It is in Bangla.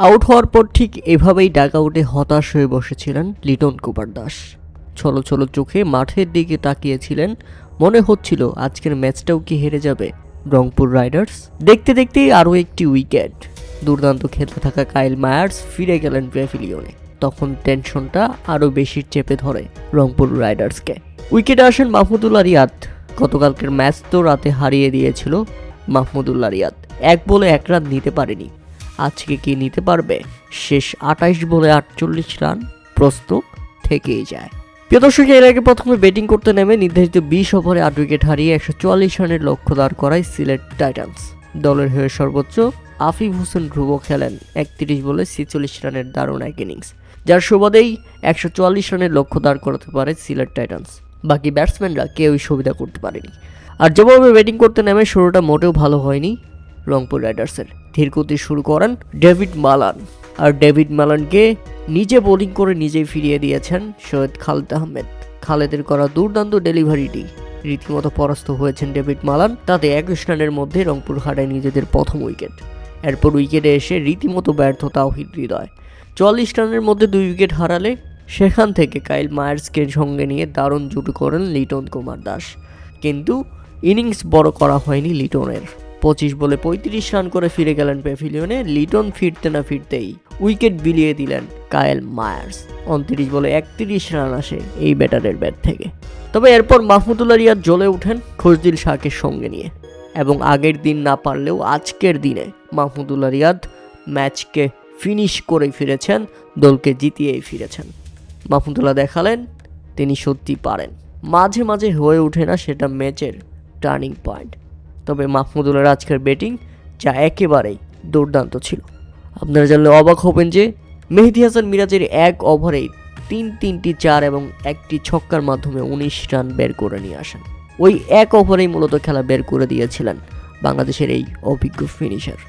আউট হওয়ার পর ঠিক এভাবেই ডাগআউটে হতাশ হয়ে বসেছিলেন লিটন কুমার দাস। ছলো ছলো চোখে মাঠের দিকে তাকিয়েছিলেন। মনে হচ্ছিল আজকের ম্যাচটাও কি হেরে যাবে রংপুর রাইডার্স। দেখতে দেখতেই আরও একটি উইকেট। দুর্দান্ত খেলতে থাকা কাইল মায়ার্স ফিরে গেলেন প্যাভিলিয়নে। তখন টেনশনটা আরও বেশি চেপে ধরে রংপুর রাইডার্সকে। উইকেটে আসেন মাহমুদুল্লাহ রিয়াদ। গতকালকের ম্যাচ তো রাতে হারিয়ে দিয়েছিল মাহমুদুল্লাহ রিয়াদ। 1 বলে 1 রান নিতে পারেনি। আজকে কি নিতে পারবে? শেষ 28 বলে 48 রান প্রশ্ন থেকেই যায়। প্রিয় দর্শক, এর আগে প্রথমে ব্যাটিং করতে নেমে নির্ধারিত 20 ওভারে 8 উইকেট হারিয়ে 144 রানের লক্ষ্য দাঁড় করায় সিলেট টাইটান্স। দলের হয়ে সর্বোচ্চ আফিফ হোসেন ধ্রুব খেলেন 31 বলে 46 রানের দারুণ এক ইনিংস, যার সুবাদেই 144 রানের লক্ষ্য দাঁড় করাতে পারে সিলেট টাইটান্স। বাকি ব্যাটসম্যানরা কেউই সুবিধা করতে পারেনি। আর যেভাবে ব্যাটিং করতে নেমে শুরুটা মোটেও ভালো হয়নি রংপুর রাইডার্সের। ধীরগতি শুরু করেন ডেভিড মালান। আর ডেভিড মালানকে নিজে বোলিং করে নিজেই ফিরিয়ে দিয়েছেন সৈয়দ খালেদ আহমেদ। খালেদের করা দুর্দান্ত ডেলিভারিটি রীতিমতো পরাস্ত হয়েছেন ডেভিড মালান। তাতে 21 রানের মধ্যে রংপুর হারায় নিজেদের প্রথম উইকেট। এরপর উইকেটে এসে রীতিমতো ব্যর্থ তাওহিদ হৃদয়। 44 রানের মধ্যে 2 উইকেট হারালে সেখান থেকে কাইল মায়ার্সকে সঙ্গে নিয়ে দারুণ জুটি করেন লিটন কুমার দাস। কিন্তু ইনিংস বড় করা হয়নি লিটনের। 25 বলে 35 রান করে ফিরে গেলেন প্যাভিলিয়নে। লিটন ফিরতে না ফিরতেই উইকেট বিলিয়ে দিলেন কায়েল মায়ার্স। 29 বলে 31 রান আসে এই ব্যাটারের ব্যাট থেকে। তবে এরপর মাহমুদুল্লাহ রিয়াদ জ্বলে ওঠেন খুশদিল শাহকে সঙ্গে নিয়ে। এবং আগের দিন না পারলেও আজকের দিনে মাহমুদুল্লাহ রিয়াদ ম্যাচকে ফিনিশ করে ফিরেছেন, দলকে জিতিয়েই ফিরেছেন। মাহমুদুল্লাহ দেখালেন তিনি সত্যি পারেন। মাঝে মাঝে হয়ে ওঠে না সেটা ম্যাচের টার্নিং পয়েন্ট। তবে মাহমুদুল্লাহর আজকের ব্যাটিং যা একেবারেই দুর্দান্ত ছিল। আপনারা জানলে অবাক হবেন যে মেহেদী হাসান মিরাজের 1 ওভারেই 3টি 4 এবং 1টি ছক্কার মাধ্যমে 19 রান বের করে নিয়ে আসেন। ওই 1 ওভারেই মূলত খেলা বের করে দিয়েছিলেন বাংলাদেশের এই অভিজ্ঞ ফিনিশার।